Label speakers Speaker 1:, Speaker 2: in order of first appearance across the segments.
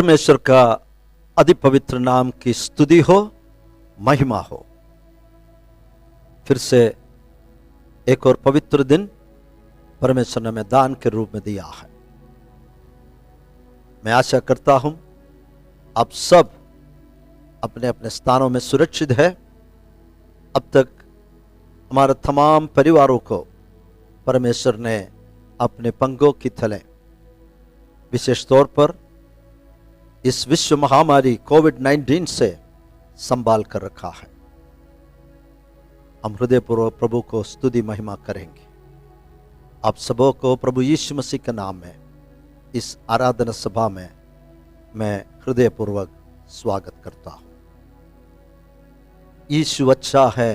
Speaker 1: परमेश्वर का अति पवित्र नाम की स्तुति हो, महिमा हो। फिर से एक और पवित्र दिन परमेश्वर ने हमें दान के रूप में दिया है। मैं आशा करता हूं आप सब अपने अपने स्थानों में सुरक्षित है। अब तक हमारे तमाम परिवारों को परमेश्वर ने अपने पंगों की थले, विशेष तौर पर इस विश्व महामारी कोविड-19 से संभाल कर रखा है। हम हृदयपूर्वक प्रभु को स्तुति महिमा करेंगे। आप सबों को प्रभु यीशु मसीह के नाम में इस आराधना सभा में मैं हृदयपूर्वक स्वागत करता हूं। यीशु अच्छा है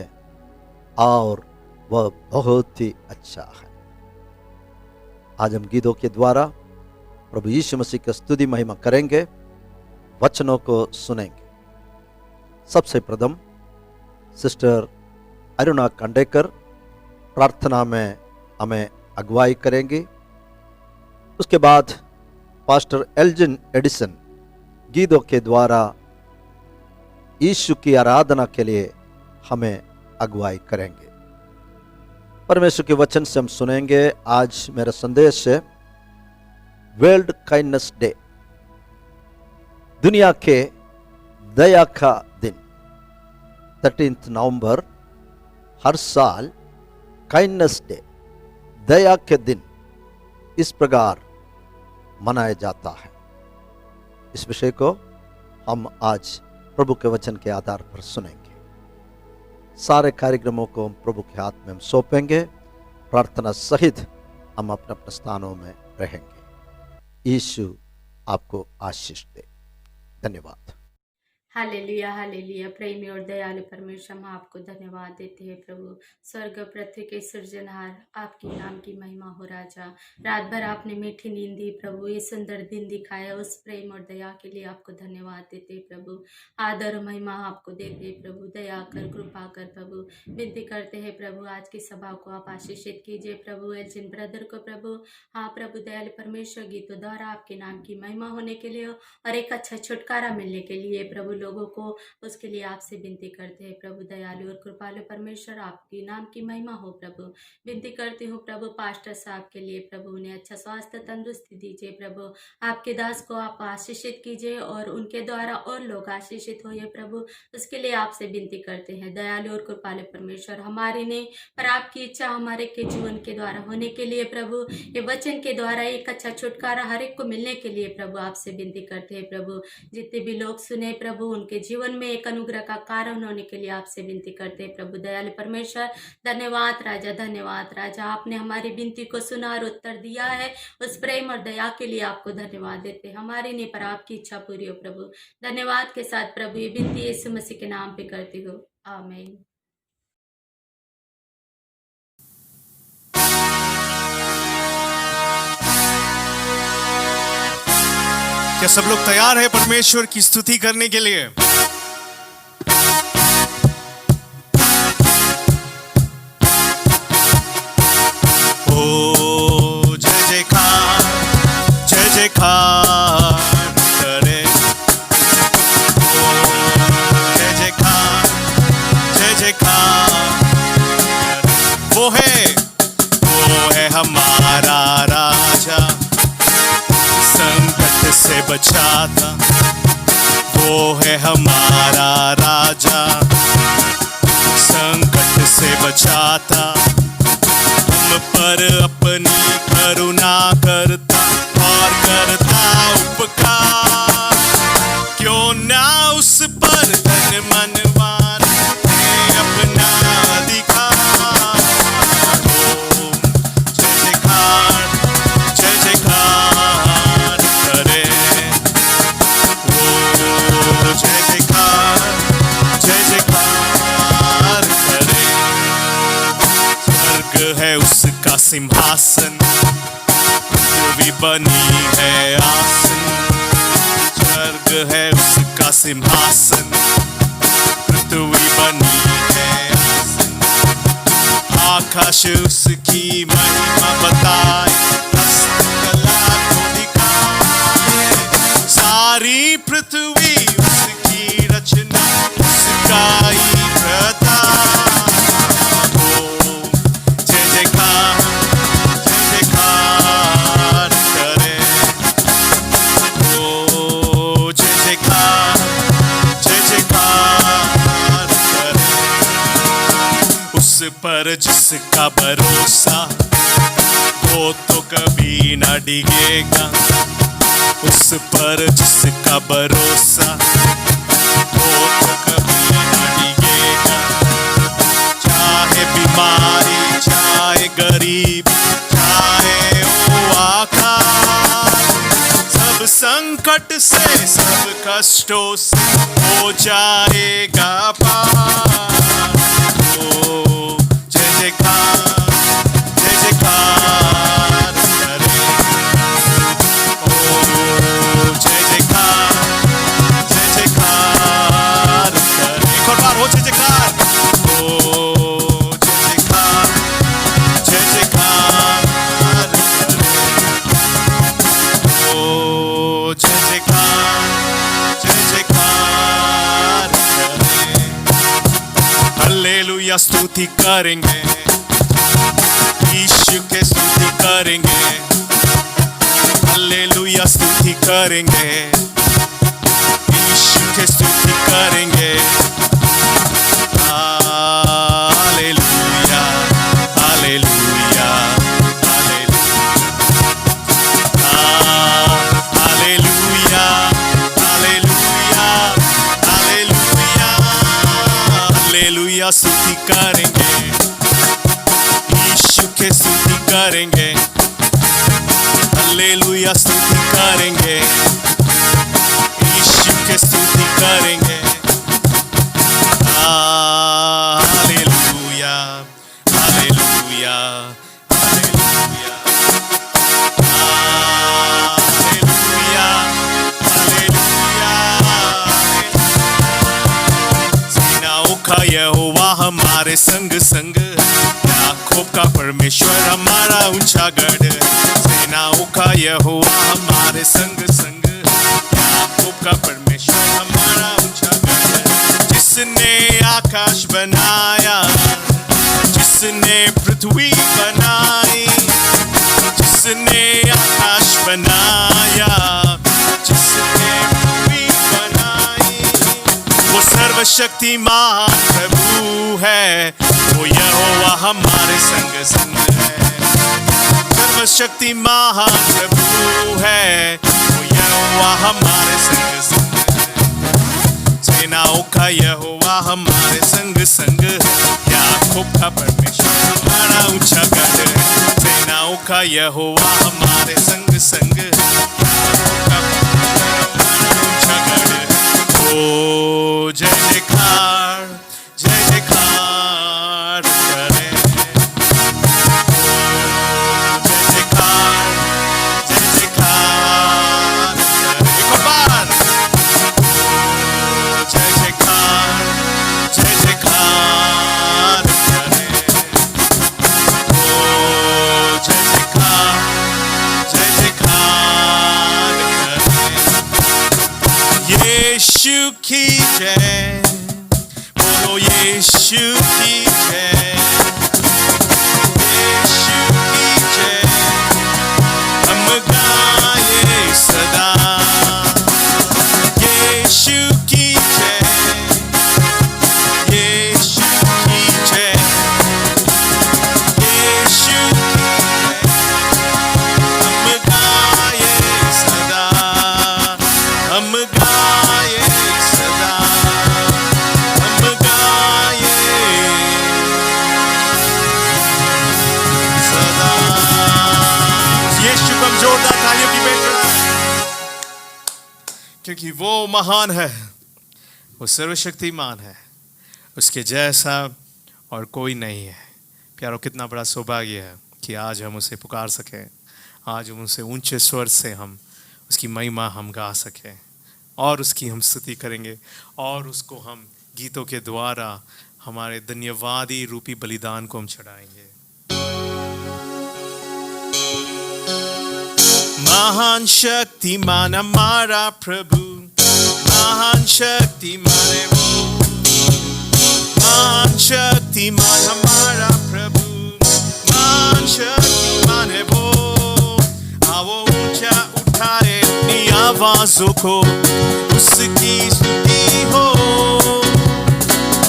Speaker 1: और वह बहुत ही अच्छा है। आज हम गीतों के द्वारा प्रभु यीशु मसीह की स्तुति महिमा करेंगे, वचनों को सुनेंगे। सबसे प्रथम सिस्टर अरुणा कांडेकर प्रार्थना में हमें अगुवाई करेंगी। उसके बाद पास्टर एल्जिन एडिसन गीतों के द्वारा यीशु की आराधना के लिए हमें अगुवाई करेंगे। परमेश्वर के वचन से हम सुनेंगे। आज मेरा संदेश है वर्ल्ड काइंडनेस डे, दुनिया के दया का दिन। 13 नवंबर हर साल काइंडनेस डे, दया के दिन, इस प्रकार मनाया जाता है। इस विषय को हम आज प्रभु के वचन के आधार पर सुनेंगे। सारे कार्यक्रमों को हम प्रभु के हाथ में हम सौंपेंगे। प्रार्थना सहित हम अपने अपने स्थानों में रहेंगे। यीशु आपको आशीष दे। धन्यवाद।
Speaker 2: Hallelujah hallelujah. प्रेमी और दयालु परमेश्वर, हम आपको धन्यवाद देते हैं प्रभु। स्वर्ग पृथ्वी के सृजनहार, आपकी नाम की महिमा हो राजा। रात भर आपने मीठी नींद दी प्रभु, ये सुंदर दिन दिखाया, उस प्रेम और दया के लिए आपको धन्यवाद देते हैं प्रभु। आदर और महिमा आपको देते हैं प्रभु। दया कर, कृपा कर प्रभु। विनती करते हैं प्रभु, आज की सभा को आप आशीषित कीजिए प्रभु। एल्जिन ब्रदर को प्रभु, हाँ प्रभु दयालु परमेश्वर, गीतों द्वारा आपके नाम की महिमा होने के लिए और एक अच्छा छुटकारा मिलने के लिए प्रभु लोगों को, उसके लिए आपसे विनती करते हैं प्रभु। दयालु और कृपालु परमेश्वर, आपके नाम की महिमा हो प्रभु। विनती करती हूँ प्रभु पास्टर साहब के लिए प्रभु, उन्हें अच्छा स्वास्थ्य तंदुरुस्ती दीजिए प्रभु। आपके दास को आप आशीषित कीजिए और उनके द्वारा और लोग आशीषित होइए प्रभु, उसके लिए आपसे विनती करते हैं। दयालु और कृपालु परमेश्वर, हमारी नहीं पर आपकी इच्छा हमारे के जीवन के द्वारा होने के लिए प्रभु, ये वचन के द्वारा एक अच्छा छुटकारा हर एक को मिलने के लिए प्रभु आपसे विनती करते हैं प्रभु। जितने भी लोग सुने प्रभु, उनके जीवन में एक अनुग्रह का कारण होने के लिए आपसे विनती करते हैं प्रभु। दयालु परमेश्वर, धन्यवाद राजा, धन्यवाद राजा। आपने हमारी विनती को सुना और उत्तर दिया है, उस प्रेम और दया के लिए आपको धन्यवाद देते हैं। हमारी नहीं पर आपकी इच्छा पूरी हो प्रभु। धन्यवाद के साथ प्रभु ये विनती यीशु मसीह के नाम पे करती हो, आमीन।
Speaker 3: क्या सब लोग तैयार हैं परमेश्वर की स्तुति करने के लिए? ओ जय जयकार, जय जयकार करे। ओ जय जयकार, जय जयकार। वो है हमारा राजा, संकट से बचाता। वो है हमारा राजा, संकट से बचाता। हम पर अपनी करुणा करता और करता उपकार। क्यों ना उस पर तन मन मान अपना अधिकार। जय जयकार, जय जयकार करे। ओ जय जयकार, जय जयकार करे। स्वर्ग है उसका सिंहासन, पृथ्वी बनी है आसन। स्वर्ग है उसका सिंहासन, पृथ्वी बनी है आसन। आकाश उसकी महिमा बताए, हस्तकला को दिखाए। सारी पर जिसका भरोसा वो तो कभी ना डिगेगा, उस पर जिसका भरोसा वो तो कभी ना डिगेगा। चाहे बीमारी, चाहे गरीब, चाहे वो आकाश, सब संकट से, सब कष्टों से हो जाएगा पार। ओ जय जयकार, जय जयकार करे। ओ जय जयकार, जय जयकार करे। एक और बार हो जय जयकार। ओ जय जयकार, जय जयकार करे। ओ जय जयकार, जय जयकार करे। हालेलुया स्तुति करेंगे, यीशु के स्तुति करेंगे। हालेलुया स्तुति करेंगे, यीशु के स्तुति करेंगे। Hallelujah, hallelujah, hallelujah, hallelujah, hallelujah, hallelujah स्तुति करेंगे, यीशु के स्तुति करेंगे। हालेलुया स्तुति करेंगे, यीशु के स्तुति करेंगे। Hallelujah, hallelujah, hallelujah, hallelujah, hallelujah. सेनाओं का यहोवा हमारे संग संग, याकूब का परमेश्वर हमारा ऊंचा गढ़। सेनाओं का यहोवा हमारे संग संग, याकूब का परमेश्वर हमारा ऊंचा गढ़। जिसने आकाश बनाया, जिसने पृथ्वी बनाई, जिसने आकाश बनाया, जिसने पृथ्वी बनाई, वो सर्वशक्तिमान प्रभु है, वो यहोवा हमारे संग संग है। सर्वशक्तिमान प्रभु है, वो यहोवा हमारे संग संग है। सेनाओं का यहोवा हमारे संग संग है, याकूब का परमेश्वर हमारा ऊंचा गढ़ है। सेनाओं का यहोवा हमारे संग संग है, याकूब का परमेश्वर हमारा ऊंचा गढ़ है। ओ जय जयकार, जय जयकार करे। जय जयकार, जय जयकार करे। एक और बार। जय जयकार, जय जयकार करे। ओ जय जयकार, जय जयकार करे। यीशु की जय, बोलो यीशु की जय, यीशु की जय, हम गाए सदा। यीशु की जय, यीशु की जय, यीशु की जय, हम गाए सदा, हम गाए सदा, हम गाए सदा। यीशु को हम जोरदार तालियों की भेंट चढ़ाएं, क्योंकि वो महान है, वो सर्वशक्तिमान है, उसके जैसा और कोई नहीं है। प्यारो, कितना बड़ा सौभाग्य है कि आज हम उसे पुकार सकें, आज हम उसे ऊंचे स्वर से हम उसकी महिमा हम गा सकें और उसकी हम स्तुति करेंगे और उसको हम गीतों के द्वारा हमारे धन्यवादी रूपी बलिदान को हम चढ़ाएंगे। महान शक्तिमान हमारा प्रभु, महान शक्तिमान है वो, महान शक्तिमान हमारा प्रभु, महान शक्तिमान है वो। आओ ऊंचा उठाए अपनी आवाजों को, उसकी स्तुति हो।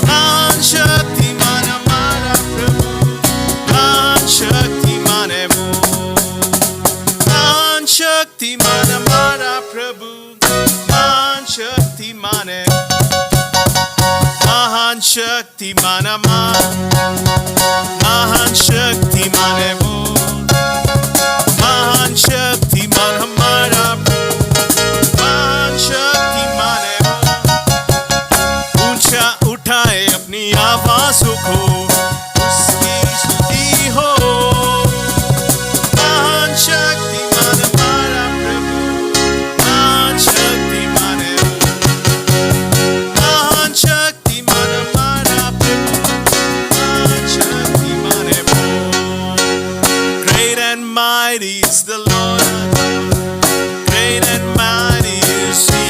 Speaker 3: महान शक्तिमान हमारा प्रभु, शक्तिमान महान शक्तिमान है वो, महान शक्तिमान हमारा महान शक्तिमान है वो। ऊंचा उठाए अपनी आवाज़ों को, उसकी स्तुति हो। महान शक्तिमान हमारा प्रभु, महान शक्तिमान है वो, महान शक्तिमान हमारा प्रभु, महान शक्तिमान है वो। Great and mighty is the Lord our God. Great and mighty is He.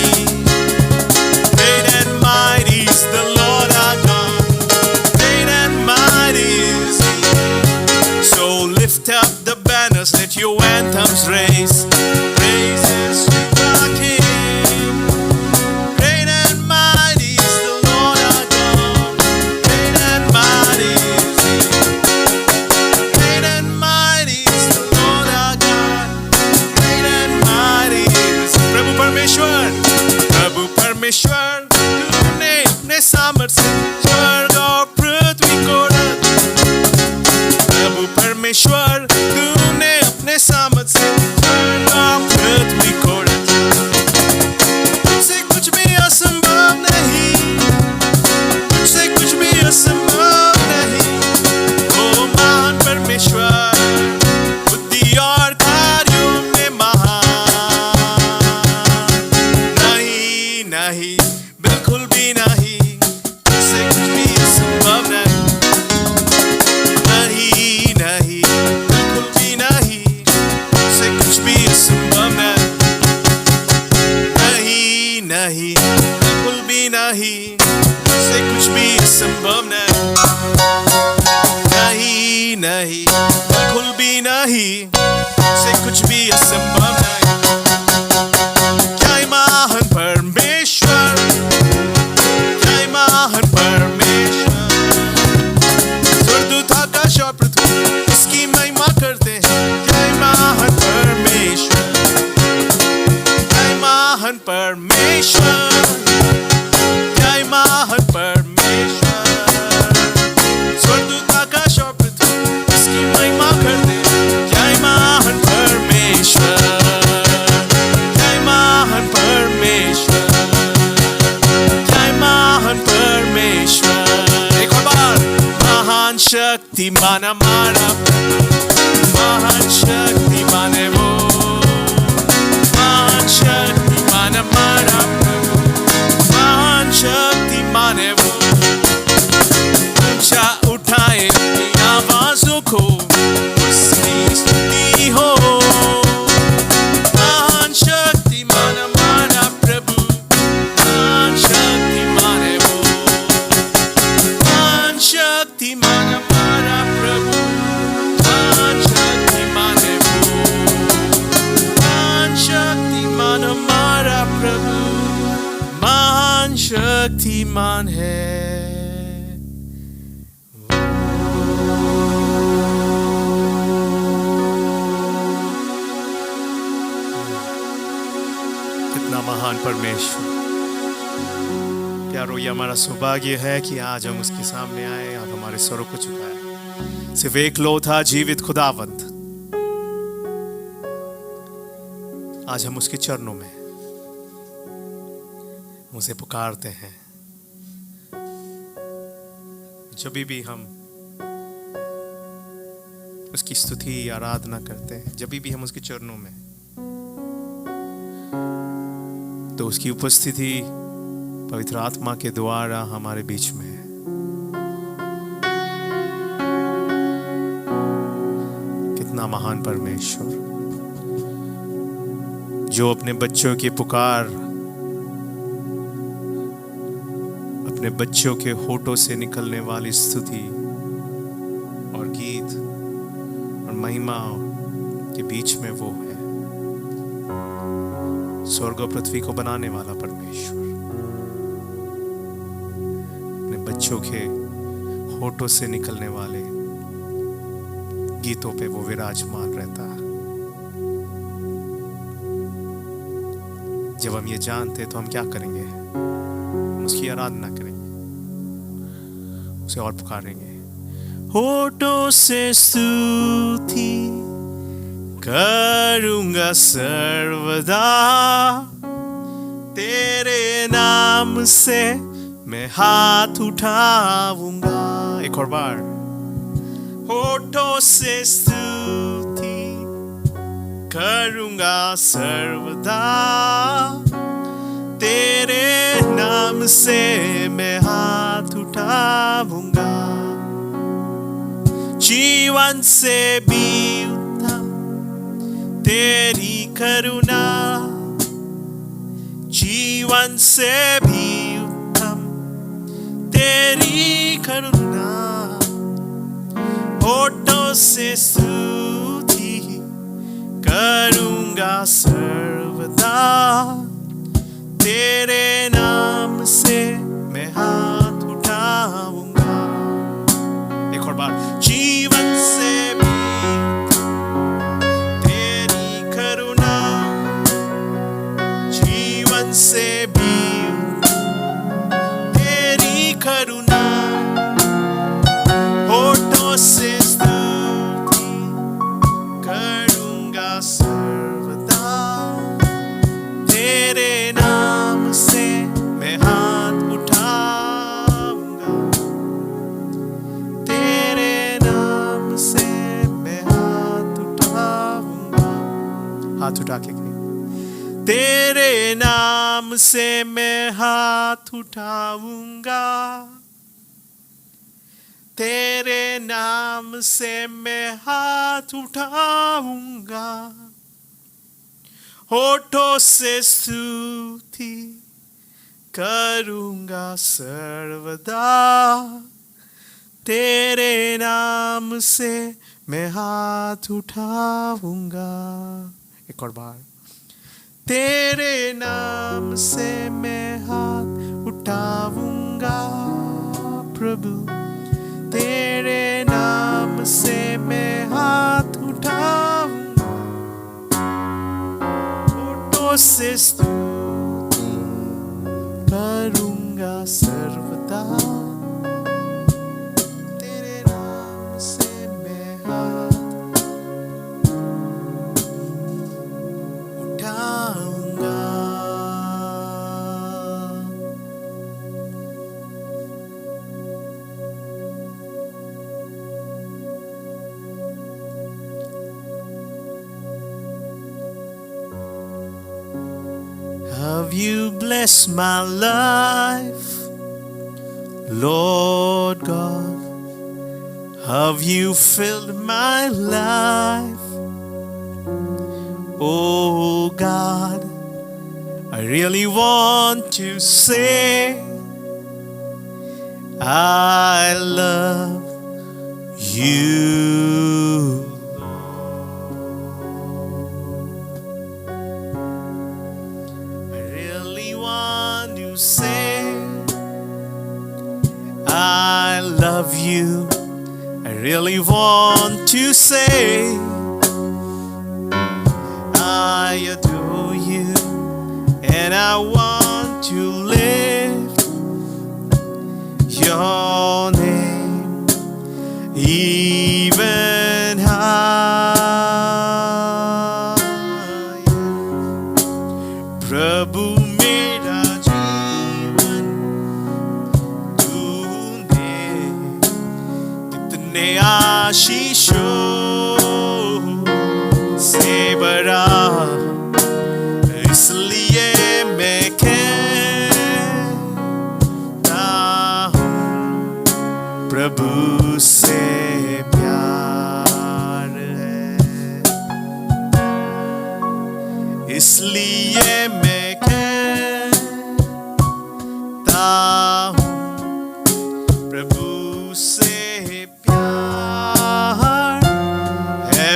Speaker 3: Great and mighty is the Lord our God. Great and mighty is He. So lift up the banners, let your anthems raise. Praises to our King. Great and mighty is the Lord our God. Great and mighty is He. Great and mighty is the Lord our God. Great and mighty is प्रभु परमेश्वर, प्रभु परमेश्वर तूने अपने सामर्थ्य से स्वर्ग और पृथ्वी को रच। प्रभु परमेश्वर तूने अपने सामर्थ्य से स्वर्ग और पृथ्वी को रचा। तुझसे कुछ भी असंभव नहीं, तुझसे कुछ भी असंभव नहीं। ओ महान परमेश्वर, बुद्धि और कार्यों में महान। नहीं नहीं बिल्कुल भी नहीं, तुझसे कुछ भी असंभव नहीं। नहीं नहीं बिल्कुल भी नहीं, तुझसे कुछ भी असंभव नहीं। नहीं नहीं बिल्कुल भी नहीं, तुझसे कुछ भी असंभव नहीं। नहीं नहीं बिल्कुल भी नहीं, तुझसे कुछ भी असंभव नहीं। जय महान परमेश्वर, जय महान परमेश्वर। स्वर्गदूत आकाश और पृथ्वी उसकी महिमा करते हैं। जय महान परमेश्वर, जय महान परमेश्वर, जय महान परमेश्वर। स्वर्गदूत आकाश और पृथ्वी उसकी महिमा करते हैं। जय महान परमेश्वर, जय महान परमेश्वर, जय महान परमेश्वर। एक और बार, महान शक्तिमान हमारा प्रभु, महान शक्तिमान है वो, महान शक्तिमान हमारा प्रभु, महान शक्तिमान है वो। ऊंचा उठाए अपनी आवाज़ों को, उसकी स्तुति हो। महान शक्तिमान हमारा प्रभु, महान शक्तिमान है वो, महान शक्तिमान हमारा प्रभु, महान शक्तिमान है वो, महान शक्तिमान हमारा प्रभु, महान शक्तिमान है। कितना महान परमेश्वर। प्यारो, ये हमारा सौभाग्य है कि आज हम उसके सामने आए और हमारे स्वरों को झुकाए। सिर्फ एक लौथा जीवित खुदावंत, आज हम उसके चरणों में उसे पुकारते हैं। जब भी हम उसकी स्तुति आराधना करते हैं, जब भी हम उसके चरणों में, तो उसकी उपस्थिति पवित्र आत्मा के द्वारा हमारे बीच में है। कितना महान परमेश्वर, जो अपने बच्चों की पुकार, अपने बच्चों के होठों से निकलने वाली स्तुति और गीत और महिमा के बीच में वो है। स्वर्ग और पृथ्वी को बनाने वाला परमेश्वर अपने बच्चों के होठों से निकलने वाले गीतों पे वो विराजमान रहता है। जब हम ये जानते तो हम क्या करेंगे? हम उसकी आराधना करेंगे, उसे और पुकारेंगे। होठों से स्तुति करूंगा सर्वदा, तेरे नाम से मैं हाथ उठाऊंगा। एक और बार। होठों से स्तुति करूंगा सर्वदा, तेरे नाम से मैं हाथ उठाऊंगा। जीवन से भी उत्तम तेरी करुणा, जीवन से भी उत्तम तेरी करुणा। होठों से स्तुति करूंगा सर्वदा, तेरे नाम से मैं हाथ उठाऊंगा। एक और बार। जीवन से भी तेरी करुणा, जीवन से भी तेरी करुणा। होठों से स्तुति करूंगा सर्वदा, तेरे नाम से मैं हाथ उठाऊंगा, तेरे नाम से मैं हाथ उठाऊंगा। हाथ उठा के कहिए। तेरे नाम से मैं हाथ उठाऊंगा, तेरे नाम से मैं हाथ उठाऊंगा। होठों से स्तुति करूंगा सर्वदा, तेरे नाम से मैं हाथ उठाऊंगा। एक और बार। तेरे नाम से मैं हाथ उठाऊंगा प्रभु, तेरे नाम से मैं हाथ उठाऊंगा। होठों से स्तुति करूंगा सर्वदा, तेरे नाम से मैं हाथ उठाऊंगा। Have you blessed my life, Lord God? Have you filled my life? Oh God, I really want to say I love you. Say I love you. I really want to say I adore you, and I want to lift your name even higher. Prabhu आशीषों से बड़ा, इसलिए मैं कहता हूँ प्रभु से प्यार है। इसलिए मैं कहता हूँ प्रभु से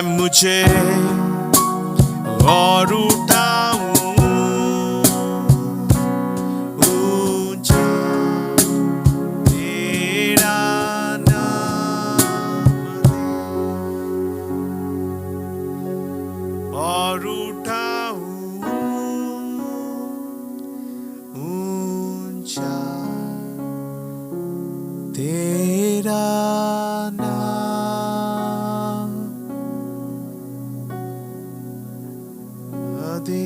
Speaker 3: मुझे और उठाऊं ऊंचा तेरा नाम और उठाऊं ऊंचा तेरा दे।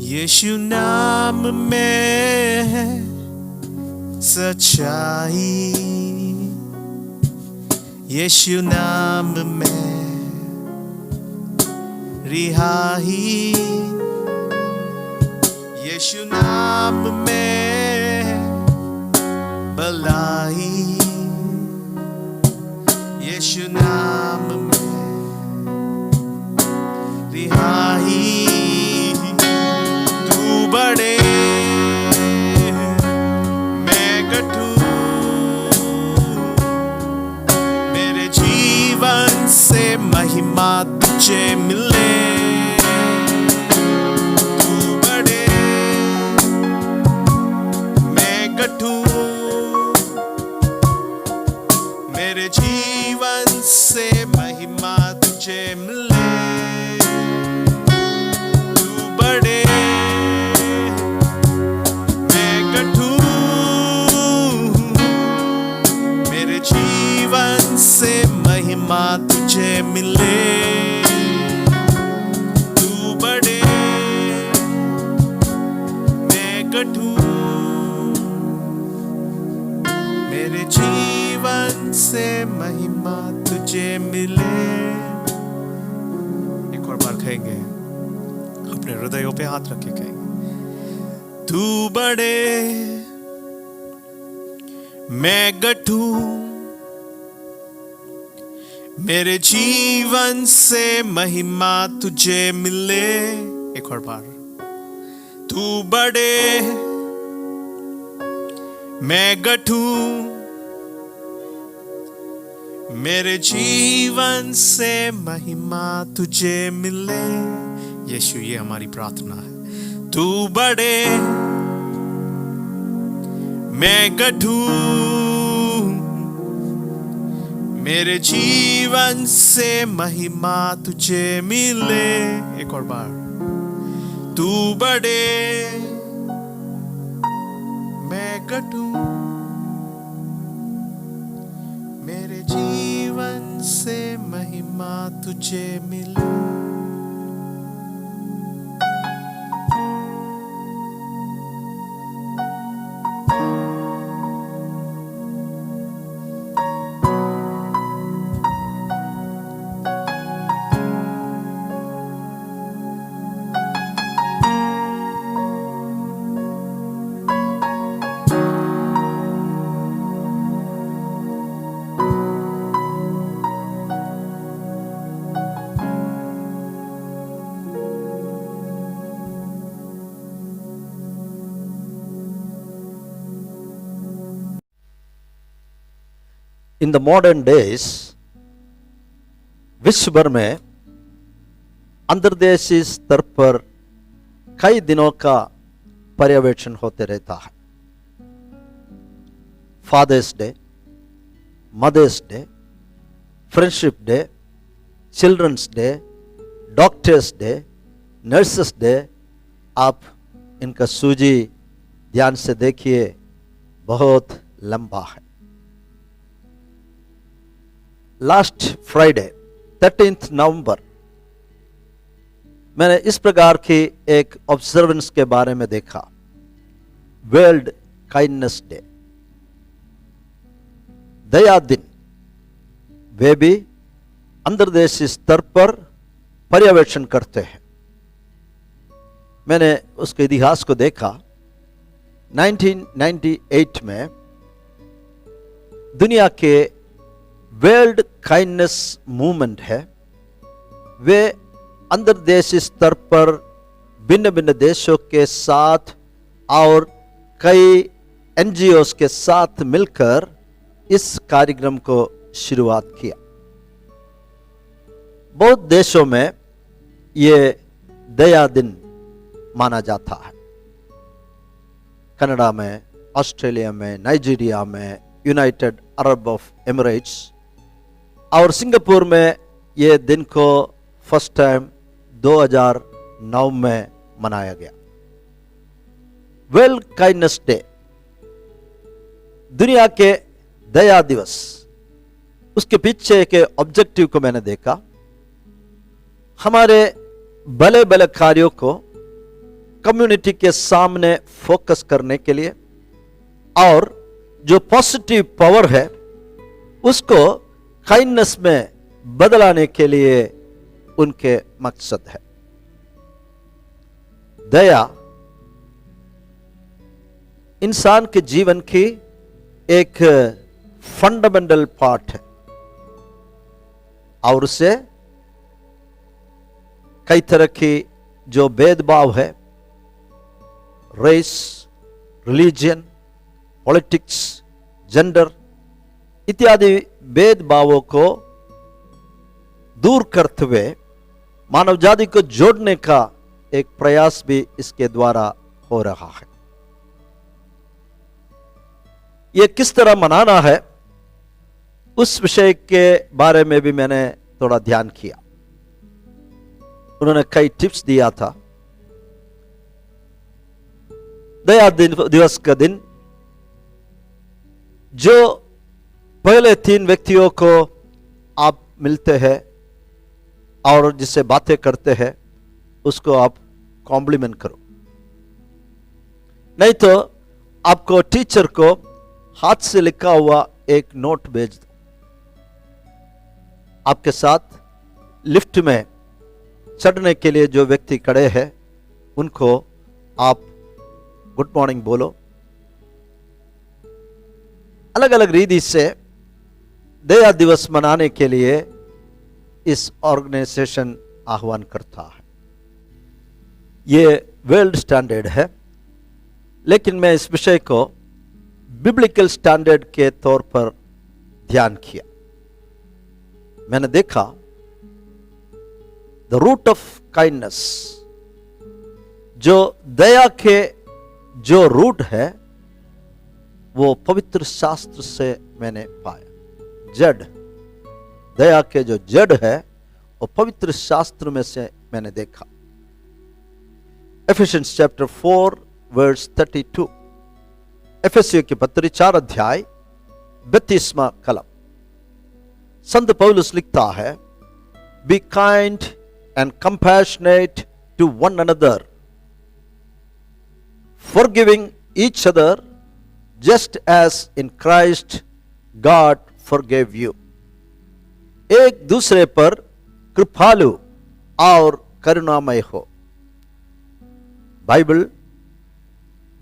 Speaker 3: यीशु नाम में है सच्चाई, यीशु नाम में रिहाई, यीशु नाम में भलाई, यीशु नाम में रिहाई। बड़े मैं कठू, मेरे जीवन से महिमा तुझे मिले। तू बड़े मैं कठू, मेरे जीवन से महिमा तुझे मिले। तू बड़े जीवन से महिमा तुझे मिले। तू बड़े मैं कठू, मेरे जीवन से महिमा तुझे मिले। एक और बार कहेंगे, अपने हृदयों पे हाथ रख के कहेंगे, तू बड़े मैं गठू, मेरे जीवन से महिमा तुझे मिले। एक और बार, तू बड़े मैं गठू, मेरे जीवन से महिमा तुझे मिले। यीशु, ये हमारी प्रार्थना है। तू बड़े मैं गठू, मेरे जीवन से महिमा तुझे मिले। एक और बार, तू बड़े मैं गठू, मेरे जीवन से महिमा तुझे मिले।
Speaker 1: In the modern days, विश्व भर में अंतर्देशीय स्तर पर कई दिनों का पर्यवेक्षण होते रहता है। Father's Day, Mother's Day, Friendship Day, Children's Day, Doctors' Day, Nurses' Day. आप इनका सूची ध्यान से देखिए, बहुत लंबा है। लास्ट फ्राइडे 13 नवंबर मैंने इस प्रकार की एक ऑब्जर्वेंस के बारे में देखा, वर्ल्ड काइंडनेस डे, दया दिन। वे भी अंतर्देशीय स्तर पर पर्यवेक्षण करते हैं। मैंने उसके इतिहास को देखा। 1998 में दुनिया के वर्ल्ड काइंडनेस मूवमेंट है, वे अंतर्देशीय स्तर पर भिन्न भिन्न देशों के साथ और कई एनजीओस के साथ मिलकर इस कार्यक्रम को शुरुआत किया। बहुत देशों में ये दया दिन माना जाता है। कनाडा में, ऑस्ट्रेलिया में, नाइजीरिया में, यूनाइटेड अरब ऑफ एमिरेट्स और सिंगापुर में ये दिन को फर्स्ट टाइम 2009 में मनाया गया। वर्ल्ड काइंडनेस डे, दुनिया के दया दिवस, उसके पीछे के ऑब्जेक्टिव को मैंने देखा। हमारे भले भले कार्यों को कम्युनिटी के सामने फोकस करने के लिए और जो पॉजिटिव पावर है उसको काइंडनेस में बदलाने के लिए उनके मकसद है। दया इंसान के जीवन की एक फंडामेंटल पार्ट है और उससे कई तरह की जो भेदभाव है, रेस, रिलीजन, पॉलिटिक्स, जेंडर इत्यादि भेदभावों को दूर करते हुए मानव जाति को जोड़ने का एक प्रयास भी इसके द्वारा हो रहा है। ये किस तरह मनाना है उस विषय के बारे में भी मैंने थोड़ा ध्यान किया। उन्होंने कई टिप्स दिया था। दया दिवस का दिन जो पहले 3 व्यक्तियों को आप मिलते हैं और जिससे बातें करते हैं उसको आप कॉम्प्लीमेंट करो, नहीं तो आपको टीचर को हाथ से लिखा हुआ एक नोट भेज दो। आपके साथ लिफ्ट में चढ़ने के लिए जो व्यक्ति खड़े हैं उनको आप गुड मॉर्निंग बोलो। अलग अलग रीति से दया दिवस मनाने के लिए इस ऑर्गेनाइजेशन आह्वान करता है। ये वर्ल्ड स्टैंडर्ड है, लेकिन मैं इस विषय को बिब्लिकल स्टैंडर्ड के तौर पर ध्यान किया। मैंने देखा द रूट ऑफ काइंडनेस, जो दया के जो रूट है वो पवित्र शास्त्र से मैंने पाया। जड़, दया के जो जड़ है वो पवित्र शास्त्र में से मैंने देखा। एफिशिएंस चैप्टर 4 वर्स 32, एफेसियों की पत्री 4 अध्याय 32वां कलम, संत पौलुस लिखता है, be kind and compassionate to one another, forgiving each other just as in Christ God forgave you। एक दूसरे पर कृपालु और करुणामय हो। बाइबल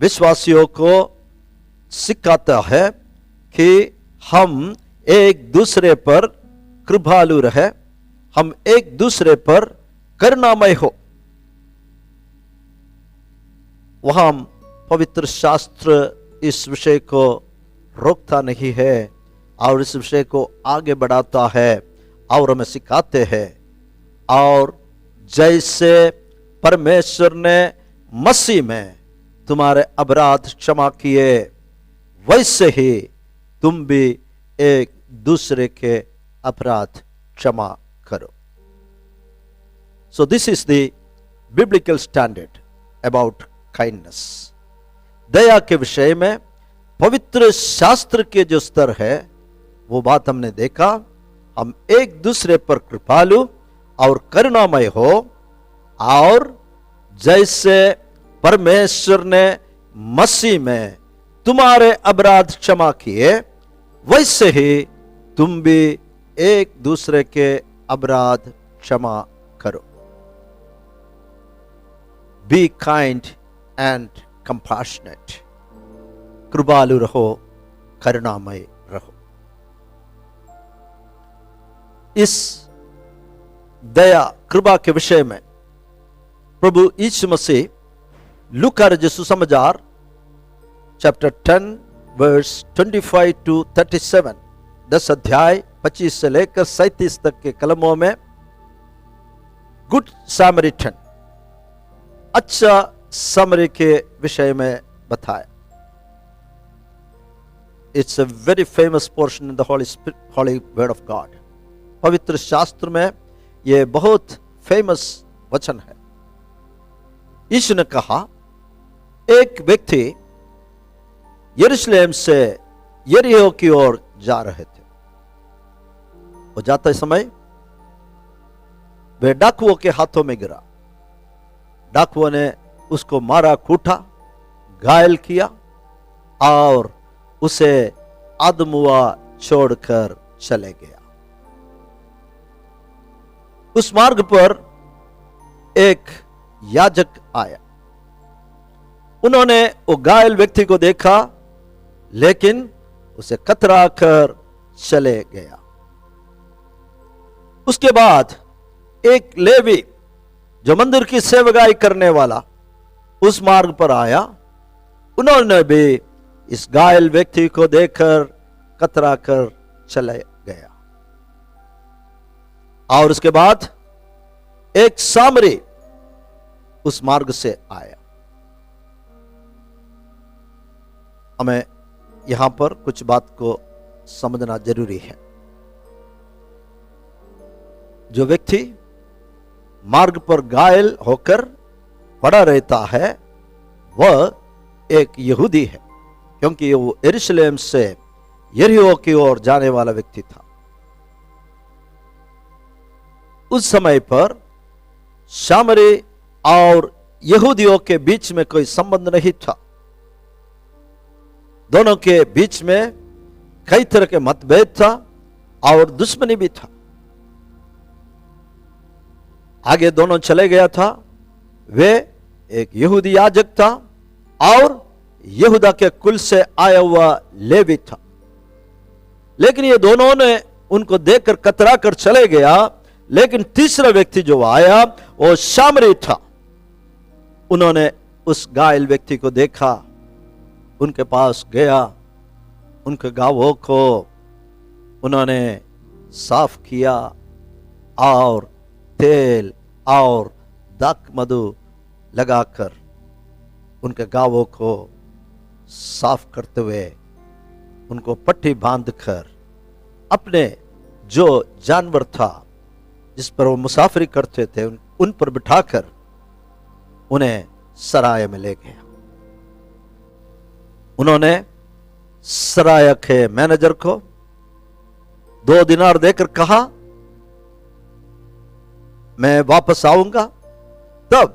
Speaker 1: विश्वासियों को सिखाता है कि हम एक दूसरे पर कृपालु रहे, हम एक दूसरे पर करुणामय हो। वहां पवित्र शास्त्र इस विषय को रोकता नहीं है और इस विषय को आगे बढ़ाता है और हमें सिखाते हैं। और जैसे परमेश्वर ने मसीह में तुम्हारे अपराध क्षमा किए, वैसे ही तुम भी एक दूसरे के अपराध क्षमा करो। So this is the biblical standard about kindness. दया के विषय में पवित्र शास्त्र के जो स्तर है वो बात हमने देखा। हम एक दूसरे पर कृपालु और करुणामय हो, और जैसे परमेश्वर ने मसीह में तुम्हारे अपराध क्षमा किए, वैसे ही तुम भी एक दूसरे के अपराध क्षमा करो। बी काइंड एंड कंपैशनेट, कृपालु रहो, करुणामय रहो। इस दया कृपा के विषय में प्रभु यीशु मसीह लूका रचित सुसमाचार चैप्टर 10 वर्स 25 to 37, 10 अध्याय 25 से लेकर 37 तक के कलमों में गुड सामरिटन, अच्छा समरी के विषय में बताया। It's a very famous portion in the Holi word of God. पवित्र शास्त्र में यह बहुत फेमस वचन है। यीशु ने कहा, एक व्यक्ति यरूशलेम से यरीहो की ओर जा रहे थे। वो जाते समय वे डाकुओं के हाथों में गिरा। डाकुओं ने उसको मारा, कूटा, घायल किया और उसे आदमुआ छोड़कर चले गया। उस मार्ग पर एक याजक आया। उन्होंने वो घायल व्यक्ति को देखा, लेकिन उसे कतरा कर चले गया। उसके बाद एक लेवी जो मंदिर की सेवकाई करने वाला उस मार्ग पर आया। उन्होंने भी इस घायल व्यक्ति को देखकर कतरा कर चले गया। और उसके बाद एक सामरी उस मार्ग से आया। हमें यहां पर कुछ बात को समझना जरूरी है। जो व्यक्ति मार्ग पर घायल होकर पड़ा रहता है वह एक यहूदी है, क्योंकि वो यरूशलेम से यरीहो की ओर जाने वाला व्यक्ति था। उस समय पर सामरी और यहूदियों के बीच में कोई संबंध नहीं था। दोनों के बीच में कई तरह के मतभेद था और दुश्मनी भी था। आगे दोनों चले गया था। वे एक यहूदी याजक था और यहूदा के कुल से आया हुआ लेवी था। लेकिन ये दोनों ने उनको देखकर कतरा कर चले गया। लेकिन तीसरा व्यक्ति जो आया वो सामरी था। उन्होंने उस घायल व्यक्ति को देखा, उनके पास गया, उनके घावों को उन्होंने साफ किया और तेल और दाक मधु लगाकर उनके घावों को साफ करते हुए उनको पट्टी बांधकर अपने जो जानवर था जिस पर वो मुसाफरी करते थे उन पर बिठाकर उन्हें सराय में ले गया। उन्होंने सराय के मैनेजर को 2 दिनार देकर कहा, मैं वापस आऊंगा, तब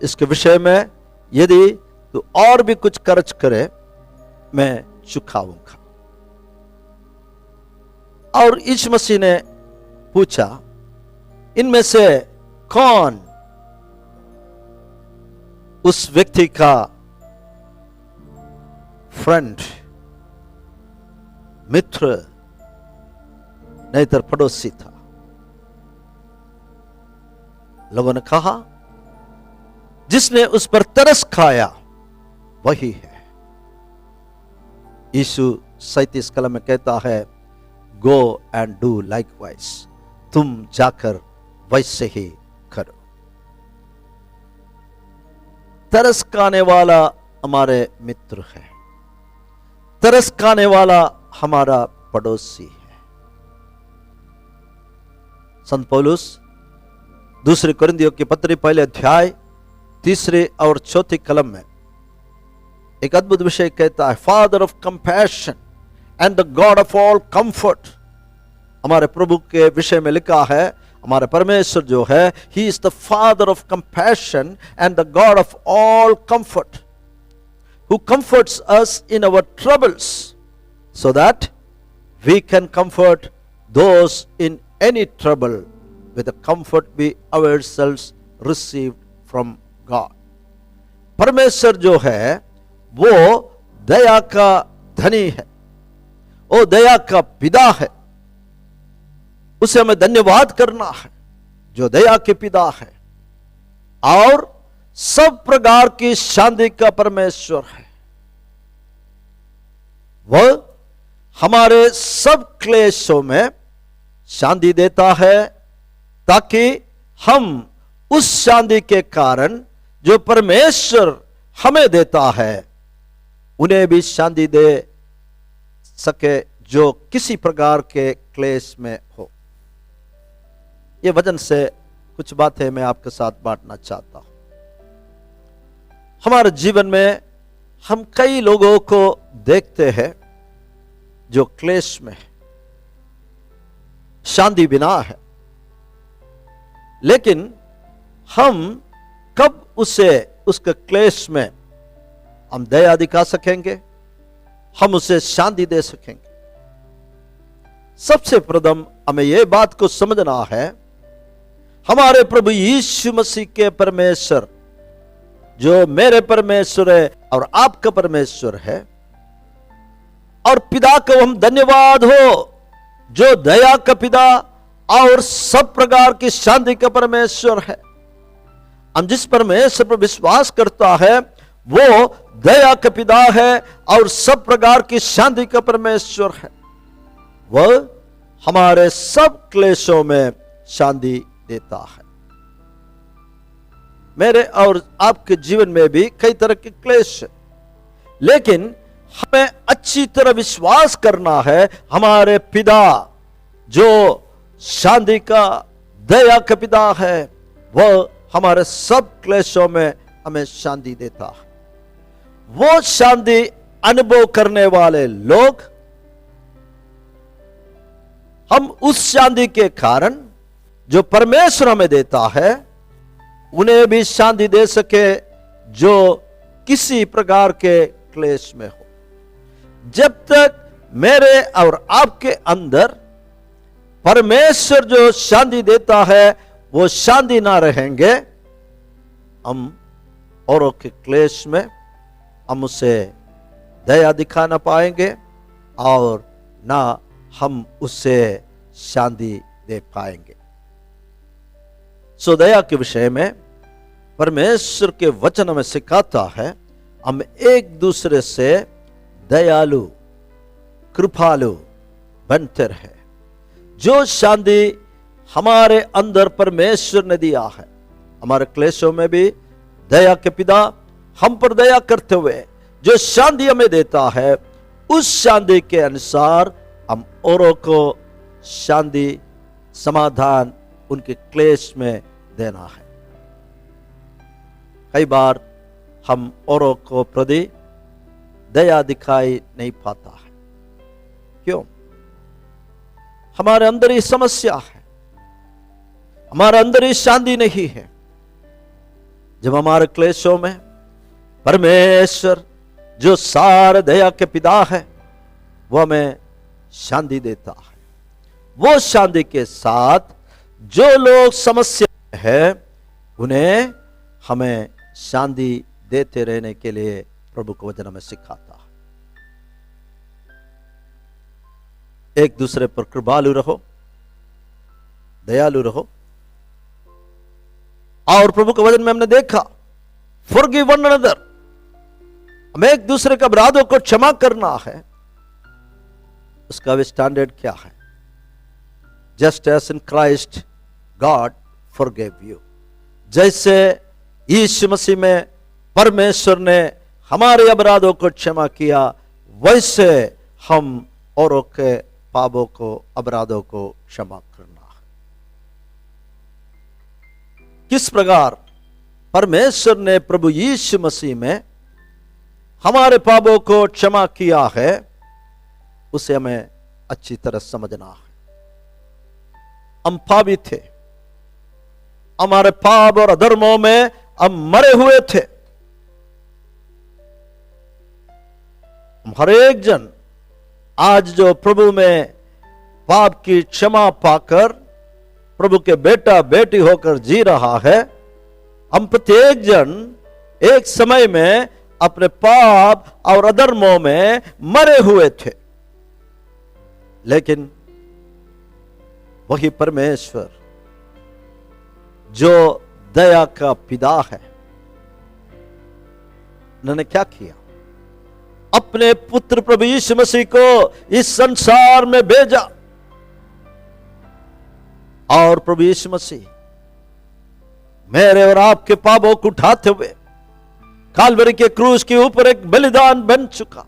Speaker 1: इसके विषय में यदि तू और भी कुछ खर्च करे मैं चुकाऊंगा। और यीशु मसीह ने पूछा, इनमें से कौन उस व्यक्ति का फ्रेंड, मित्र नहीं तो पड़ोसी था? लोगों ने कहा, जिसने उस पर तरस खाया वही है। यीशु 37 कलम में कहता है, गो एंड डू लाइकवाइज, तुम जाकर वैसे ही करो। तरस खाने वाला हमारे मित्र है, तरस खाने वाला हमारा पड़ोसी है। संत पौलुस 2 कोरिन्थियों की पत्री 1 अध्याय 3 और 4 कलम में एक अद्भुत विषय कहता है, father of compassion and the God of all comfort. हमारे प्रभु के विषय में लिखा है, हमारे परमेश्वर जो है, he is the father of compassion and the God of all comfort, who comforts us in our troubles so that we can comfort those in any trouble with the comfort we ourselves received from God. परमेश्वर जो है वो दया का धनी है, वो दया का पिता है। उसे हमें धन्यवाद करना है जो दया के पिता है और सब प्रकार की शांति का परमेश्वर है। वह हमारे सब क्लेशों में शांति देता है ताकि हम उस शांति के कारण जो परमेश्वर हमें देता है उन्हें भी शांति दे सके जो किसी प्रकार के क्लेश में हो। ये वचन से कुछ बातें मैं आपके साथ बांटना चाहता हूं। हमारे जीवन में हम कई लोगों को देखते हैं जो क्लेश में है, शांति बिना है, लेकिन हम कब उसके क्लेश में हम दया दिखा सकेंगे, हम उसे शांति दे सकेंगे। सबसे प्रथम हमें यह बात को समझना है, हमारे प्रभु यीशु मसीह के परमेश्वर जो मेरे परमेश्वर है और आपका परमेश्वर है, और पिता को हम धन्यवाद हो जो दया का पिता और सब प्रकार की शांति का परमेश्वर है। हम जिस परमेश्वर पर विश्वास करता है वो दया का पिता है और सब प्रकार की शांति का परमेश्वर है। वह हमारे सब क्लेशों में शांति देता है। मेरे और आपके जीवन में भी कई तरह के क्लेश है, लेकिन हमें अच्छी तरह विश्वास करना है हमारे पिता जो शांति का दया का पिता है, वह हमारे सब क्लेशों में हमें शांति देता है। वो शांति अनुभव करने वाले लोग, हम उस शांति के कारण जो परमेश्वर हमें देता है उन्हें भी शांति दे सके जो किसी प्रकार के क्लेश में हो। जब तक मेरे और आपके अंदर परमेश्वर जो शांति देता है वो शांति ना रहेंगे, हम औरों के क्लेश में हम उसे दया दिखा ना पाएंगे और ना हम उससे शांति दे पाएंगे। सो दया के विषय में परमेश्वर के वचन हमें सिखाता है हम एक दूसरे से दयालु कृपालु बनते रहे। जो शांति हमारे अंदर परमेश्वर ने दिया है, हमारे क्लेशों में भी दया के पिता हम पर दया करते हुए जो शांति हमें देता है, उस शांति के अनुसार हम औरों को शांति समाधान उनके क्लेश में देना है। कई बार हम औरों को प्रति दया दिखाई नहीं पाता है। क्यों? हमारे अंदर ही समस्या है, हमारे अंदर ही शांति नहीं है। जब हमारे क्लेशों में परमेश्वर जो सारे दया के पिता है वो हमें शांति देता है। वो शांति के साथ जो लोग समस्या में है उन्हें हमें शांति देते रहने के लिए प्रभु को वचन में सिखाता है। एक दूसरे पर कृपालु रहो, दयालु रहो। और प्रभु के वचन में हमने देखा फॉरगिव वन अनदर, हमें एक दूसरे के अपराधों को क्षमा करना है। उसका भी स्टैंडर्ड क्या है? Just as in Christ God forgive you. जैसे यीशु मसीह में परमेश्वर ने हमारे अपराधों को क्षमा किया, वैसे हम औरों के पापों को अपराधों को क्षमा करना है। किस प्रकार परमेश्वर ने प्रभु यीशु मसीह में हमारे पापों को क्षमा किया है, उसे हमें अच्छी तरह समझना है। हम पापी थे, हमारे पाप और अधर्मों में हम मरे हुए थे। हम हर एक जन आज जो प्रभु में पाप की क्षमा पाकर प्रभु के बेटा बेटी होकर जी रहा है, हम प्रत्येक जन एक समय में अपने पाप और अधर्मों में मरे हुए थे। लेकिन वही परमेश्वर जो दया का पिता है, उन्होंने क्या किया? अपने पुत्र प्रभु यीशु मसीह को इस संसार में भेजा। और प्रभु यीशु मसीह मेरे और आपके पापों को उठाते हुए काल्वरी के क्रूस के ऊपर एक बलिदान बन चुका,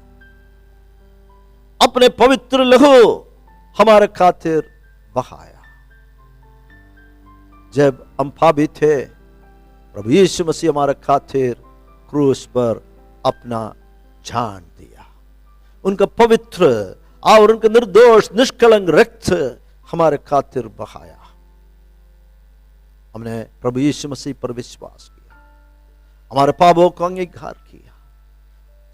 Speaker 1: अपने पवित्र लहू हमारे खातिर बहाया। जब हम पापी थे, प्रभु यीशु मसीह हमारे खातिर क्रूस पर अपना जान दिया। उनका पवित्र और उनका निर्दोष निष्कलंक रक्त हमारे खातिर बहाया। हमने प्रभु यीशु मसीह पर विश्वास किया, हमारे पापों को अंगीकार किया,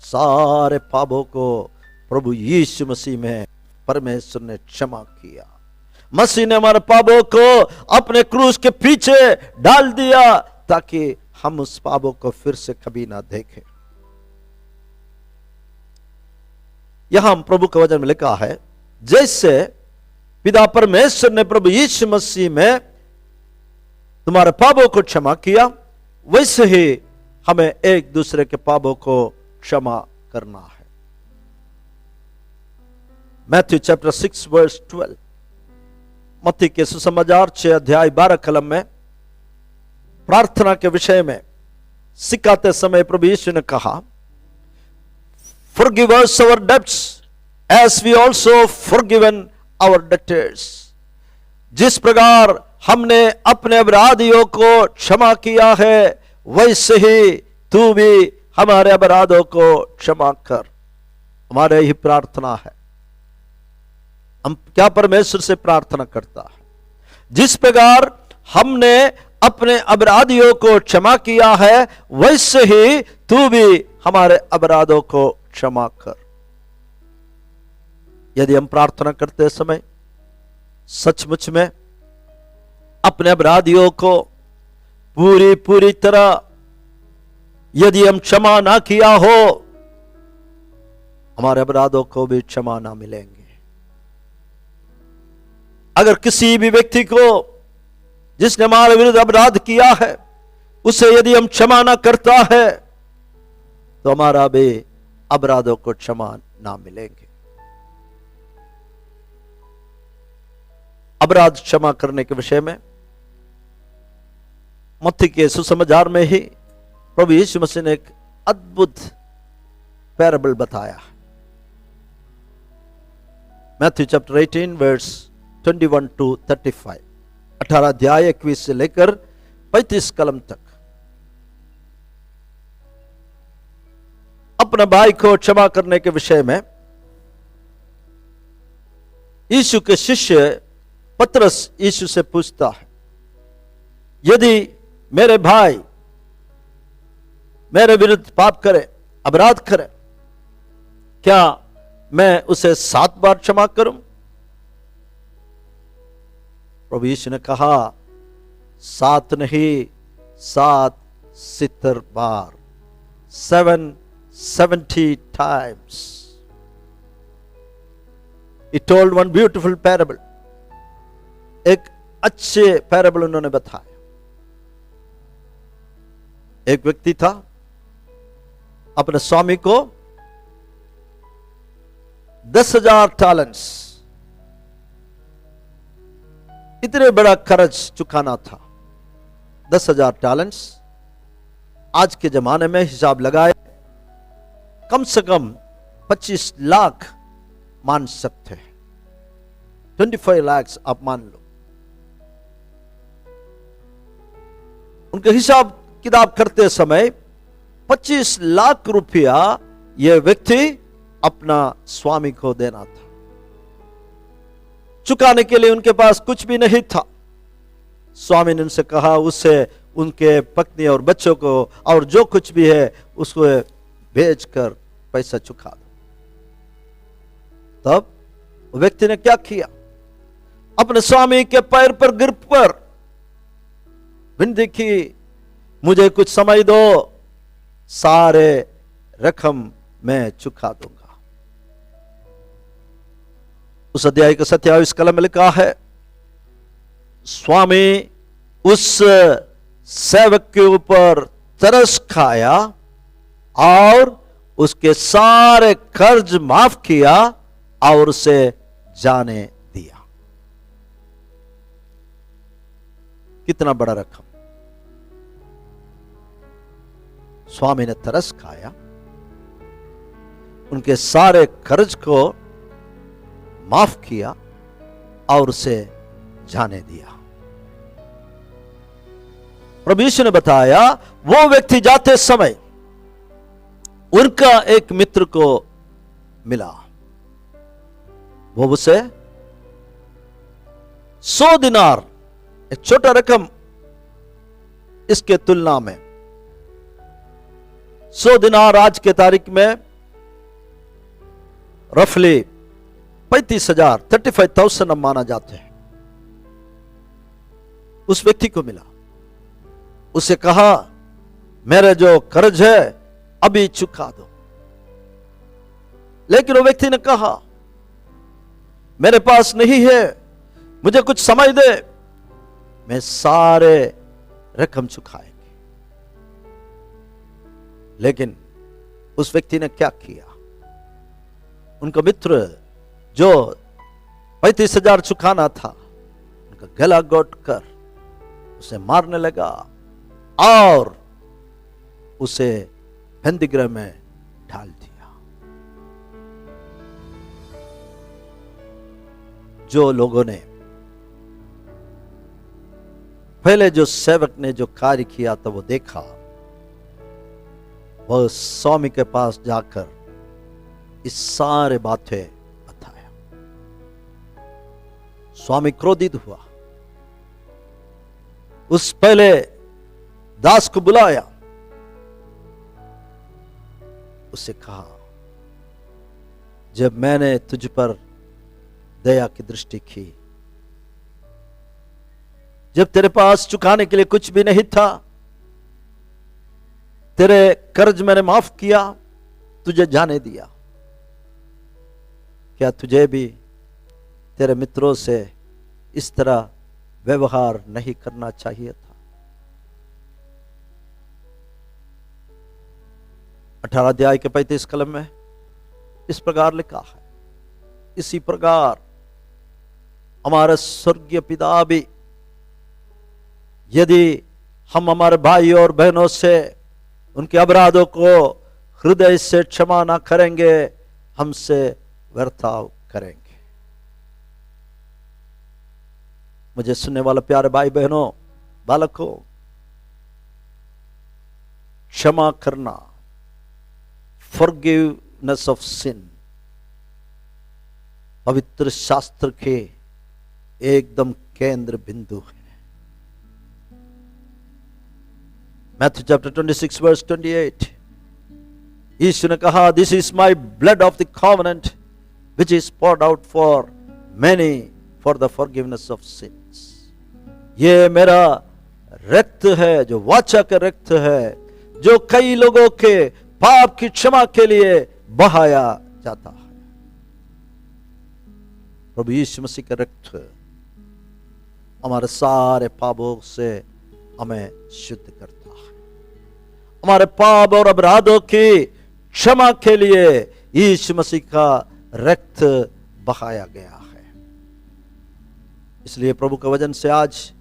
Speaker 1: सारे पापों को प्रभु यीशु मसीह में परमेश्वर ने क्षमा किया। मसीह ने हमारे पापों को अपने क्रूस के पीछे डाल दिया ताकि हम उस पापों को फिर से कभी ना देखें। यहां प्रभु के वचन में लिखा है, जैसे पिता परमेश्वर ने प्रभु यीशु मसीह में तुम्हारे पापों को क्षमा किया, वैसे ही हमें एक दूसरे के पापों को क्षमा करना है। मैथ्यू चैप्टर 6 वर्स 12, मत्ती के सुसमाचार 6 अध्याय 12 कलम में प्रार्थना के विषय में सिखाते समय प्रभु यीशु ने कहा, Forgive us our debts as we also forgiven our debtors। जिस प्रकार हमने अपने अपराधियों को क्षमा किया है, वैसे ही तू भी हमारे अपराधों को क्षमा कर। हमारे ही प्रार्थना है। हम क्या परमेश्वर से प्रार्थना करता है? जिस प्रकार हमने अपने अपराधियों को क्षमा किया है, वैसे ही तू भी हमारे अपराधों को क्षमा कर। यदि हम प्रार्थना करते समय सचमुच में अपने अपराधियों को पूरी तरह यदि हम क्षमा ना किया हो, हमारे अपराधों को भी क्षमा ना मिलेंगे। अगर किसी भी व्यक्ति को जिसने हमारे विरुद्ध अपराध किया है, उसे यदि हम क्षमा ना करता है, तो हमारा भी अपराधों को क्षमा ना मिलेंगे। अपराध क्षमा करने के विषय में मत्ती के सुसमाचार में ही प्रभु यीशु मसीह ने एक अद्भुत पैराबल बताया। मैथ्यू चैप्टर 18 वर्स 21 to 35, 18 अध्याय 21 से लेकर 35 कलम तक अपने भाई को क्षमा करने के विषय में यीशु के शिष्य पतरस यीशु से पूछता है, यदि मेरे भाई मेरे विरुद्ध पाप करे, अपराध करे, क्या मैं उसे 7 बार क्षमा करूं? प्रभु यीशु ने कहा, 7 नहीं, 70 बार, 770 times। He told one beautiful parable। एक अच्छे पैराबल उन्होंने बताया। एक व्यक्ति था, अपने स्वामी को 10,000 टैलेंट्स, इतने बड़ा कर्ज चुकाना था। 10,000 टैलेंट्स आज के जमाने में हिसाब लगाए कम से कम 25 लाख मान सकते हैं। 25 लाख आप मान लो। उनके हिसाब किताब करते समय 25 लाख रुपया यह व्यक्ति अपना स्वामी को देना था। चुकाने के लिए उनके पास कुछ भी नहीं था। स्वामी ने उनसे कहा, उससे उनके पत्नी और बच्चों को और जो कुछ भी है उसको भेजकर पैसा चुका दो। तब व्यक्ति ने क्या किया? अपने स्वामी के पैर पर गिर कर विनती की, मुझे कुछ समय दो, सारे रकम मैं चुका दूंगा। उस अध्याय के 27 कलम में लिखा है, स्वामी उस सेवक के ऊपर तरस खाया और उसके सारे कर्ज माफ किया और उसे जाने दिया। कितना बड़ा रकम! स्वामी ने तरस खाया, उनके सारे कर्ज को माफ किया और उसे जाने दिया। प्रभु यीशु ने बताया वो व्यक्ति जाते समय उनका एक मित्र को मिला, वो उसे 100 दिनार, एक छोटा रकम इसके तुलना में, 100 दिनार आज के तारीख में रफली 35,000 35,000 अब माना जाते हैं, उस व्यक्ति को मिला। उसे कहा मेरे जो कर्ज है अभी चुका दो। लेकिन वो व्यक्ति ने कहा मेरे पास नहीं है, मुझे कुछ समय दे, मैं सारे रकम चुकाएंगे। लेकिन उस व्यक्ति ने क्या किया, उनका मित्र जो 35,000 चुकाना था, उनका गला घोट कर उसे मारने लगा और उसे बंदीगृह में डाल दिया। जो लोगों ने पहले जो सेवक ने जो कार्य किया था वो देखा, वह स्वामी के पास जाकर इस सारे बातें बताया। स्वामी क्रोधित हुआ, उस पहले दास को बुलाया, उसे कहा जब मैंने तुझ पर दया की दृष्टि की, जब तेरे पास चुकाने के लिए कुछ भी नहीं था, तेरे कर्ज मैंने माफ किया, तुझे जाने दिया, क्या तुझे भी तेरे मित्रों से इस तरह व्यवहार नहीं करना चाहिए था? 18 अध्याय के 35 कलम में इस प्रकार लिखा है, इसी प्रकार हमारा स्वर्गीय पिता भी यदि हम हमारे भाई और बहनों से उनके अपराधों को हृदय से क्षमा ना करेंगे, हमसे वर्ताव करेंगे। मुझे सुनने वाले प्यारे भाई बहनों, बालकों, क्षमा करना, फॉरगिवनेस ऑफ सिन, पवित्र शास्त्र के एकदम केंद्र बिंदु है। मैथ्यू चैप्टर 26 वर्स 28, यीशु ने कहा this is my blood of the covenant which is poured out for many for the forgiveness of since. ये मेरा रक्त है, जो वाचा का रक्त है, जो कई लोगों के पाप की क्षमा के लिए बहाया जाता है। प्रभु यीशु मसीह का रक्त हमारे सारे पापों से हमें शुद्ध करता है। हमारे पाप और अपराधों की क्षमा के लिए यीशु मसीह का रक्त बहाया गया है। इसलिए प्रभु के वचन से आज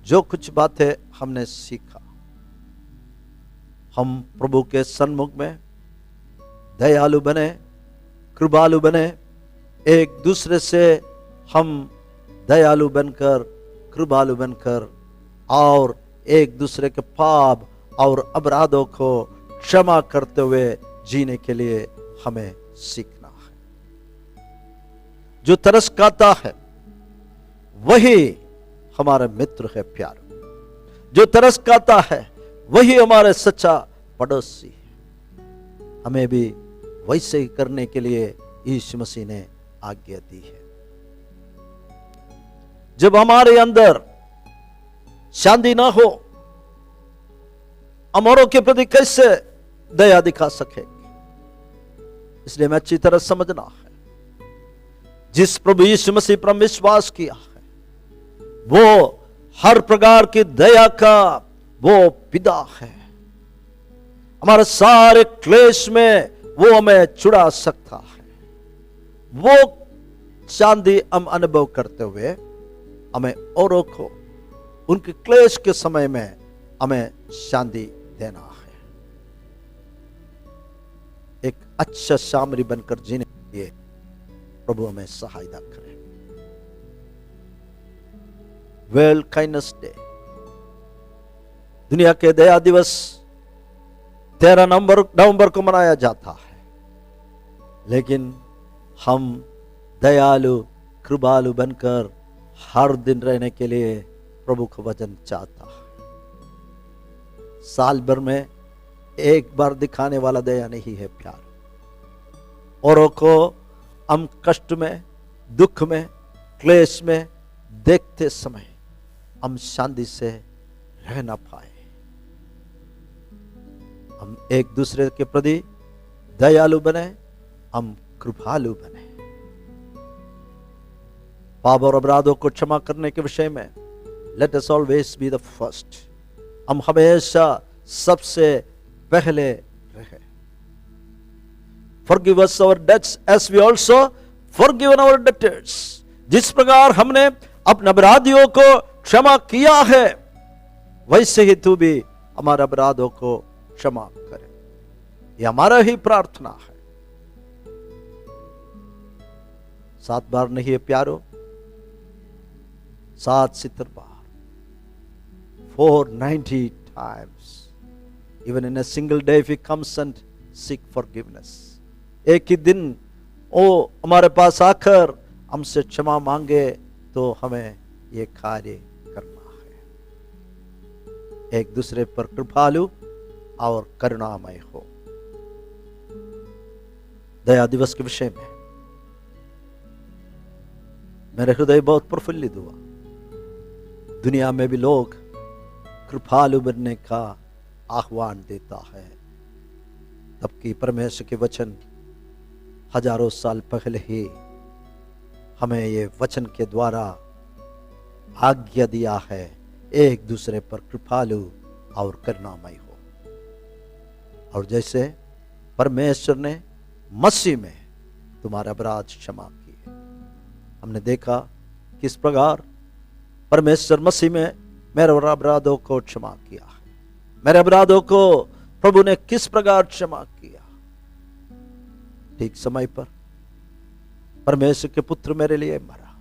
Speaker 1: जो कुछ बातें हमने सीखा, हम प्रभु के सन्मुख में दयालु बने, कृपालु बने, एक दूसरे से हम दयालु बनकर, कृपालु बनकर और एक दूसरे के पाप और अपराधों को क्षमा करते हुए जीने के लिए हमें सीखना है। जो तरस खाता है वही हमारा मित्र है प्यारो, जो तरस खाता है वही हमारा सच्चा पड़ोसी है। हमें भी वैसे ही करने के लिए यीशु मसीह ने आज्ञा दी है। जब हमारे अंदर शांति ना हो, हम औरों के प्रति कैसे दया दिखा सकेंगे? इसलिए हमें अच्छी तरह समझना है, जिस प्रभु यीशु मसीह पर विश्वास किया है वो हर प्रकार की दया का वो पिता है। हमारे सारे क्लेश में वो हमें छुड़ा सकता है। वो शांति हम अनुभव करते हुए हमें औरों को उनके क्लेश के समय में हमें शांति देना है। एक अच्छा सामरी बनकर जीने के लिए प्रभु हमें सहायता करे। वर्ल्ड काइंडनेस डे, दुनिया के दया दिवस 13 नवंबर को मनाया जाता है, लेकिन हम दयालु कृपालु बनकर हर दिन रहने के लिए प्रभु का वचन चाहता है। साल भर में एक बार दिखाने वाला दया नहीं है प्यार। औरों को हम कष्ट में, दुख में, क्लेश में देखते समय हम शांति से रह ना पाए। हम एक दूसरे के प्रति दयालु बने, हम कृपालु बने। पाप और अपराधों को क्षमा करने के विषय में let us always be the first. हम हमेशा सबसे पहले रहे। Forgive us our debts as we also forgiven our debtors। जिस प्रकार हमने अपने अपराधियों को क्षमा किया है, वैसे ही तू भी हमारे अपराधों को क्षमा करे। यह हमारा ही प्रार्थना है। 7 बार नहीं है प्यारो, 770 बार, 490 times। Even in a single day if he comes and seek forgiveness, एक ही दिन वो हमारे पास आकर हमसे क्षमा मांगे तो हमें ये कार्य करना है। एक दूसरे पर कृपालु और करुणामय हो। दया दिवस के विषय में मेरे हृदय बहुत प्रफुल्लित हुआ। दुनिया में भी लोग कृपालु बनने का आह्वान देता है, तबकि परमेश्वर के वचन हजारों साल पहले ही हमें ये वचन के द्वारा आज्ञा दिया है, एक दूसरे पर कृपालु और करुणामय हो। और जैसे परमेश्वर ने मसीह में तुम्हारा अपराध क्षमा किए, हमने देखा किस प्रकार परमेश्वर मसीह में मेरे अपराधों को क्षमा किया है। मेरे अपराधों को प्रभु ने किस प्रकार क्षमा किया। ठीक समय पर परमेश्वर के पुत्र मेरे लिए मरा।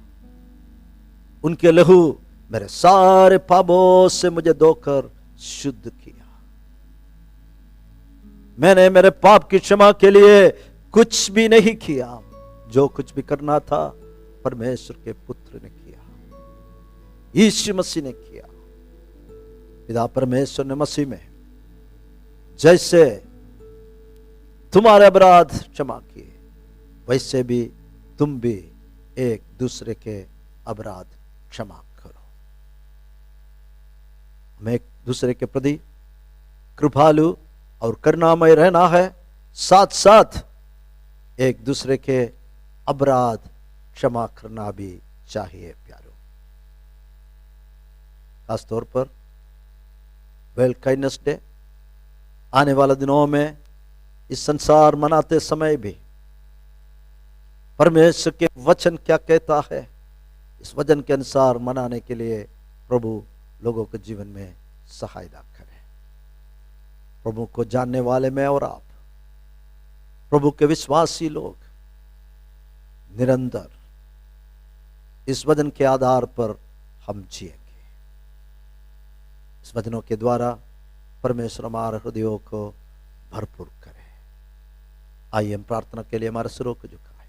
Speaker 1: उनके लहू मेरे सारे पापों से मुझे धोकर शुद्ध किया। मैंने मेरे पाप की क्षमा के लिए कुछ भी नहीं किया। जो कुछ भी करना था परमेश्वर के पुत्र ने किया, यीशु मसीह ने किया। पिता परमेश्वर ने मसीह में जैसे तुम्हारे अपराध क्षमा किए, वैसे भी तुम भी एक दूसरे के अपराध क्षमा करो। हमें एक दूसरे के प्रति कृपालु और करुणामय रहना है, साथ साथ एक दूसरे के अपराध क्षमा करना भी चाहिए प्यारो। खासतौर पर वर्ल्ड काइंडनेस डे आने वाले दिनों में इस संसार मनाते समय भी परमेश्वर के वचन क्या कहता है, इस वचन के अनुसार मनाने के लिए प्रभु लोगों के जीवन में सहायता करे। प्रभु को जानने वाले मैं और आप, प्रभु के विश्वासी लोग निरंतर इस वचन के आधार पर हम जिएंगे। इस वचनों के द्वारा परमेश्वर हमारे हृदयों को भरपूर करे। आइए हम प्रार्थना के लिए हमारे सिरों को झुकाएं।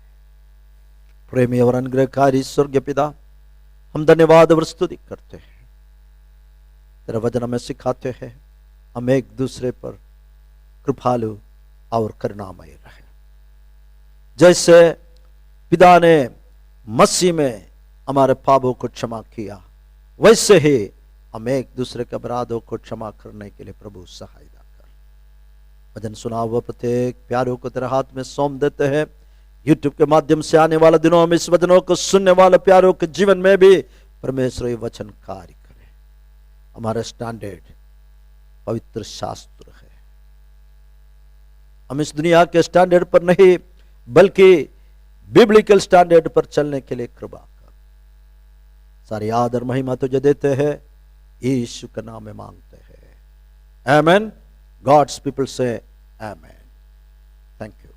Speaker 1: प्रेमी और अनुग्रहकारी स्वर्गीय पिता, हम धन्यवाद और स्तुति करते हैं। तेरा वचन हमें सिखाते हैं हम एक दूसरे पर कृपालु और करुणामय रहे। जैसे पिता ने मसीह में हमारे पापों को क्षमा किया, वैसे ही हम एक दूसरे के अपराधों को क्षमा करने के लिए प्रभु सहायता कर। वचन सुना हुआ प्रत्येक प्यारों को तेरे हाथ में सौंप देते हैं। यूट्यूब के माध्यम से आने वाले दिनों में इस वचनों को सुनने वाले प्यारों के जीवन में भी परमेश्वर ये वचन कार्य करे। हमारा स्टैंडर्ड पवित्र शास्त्र है। हम इस दुनिया के स्टैंडर्ड पर नहीं बल्कि बिब्लिकल स्टैंडर्ड पर चलने के लिए कृपा कर। सारी आदर महिमा तुझे देते हैं, यीशु के नाम में मांगते हैं, आमेन। गॉड्स पीपल से आमेन। Thank you.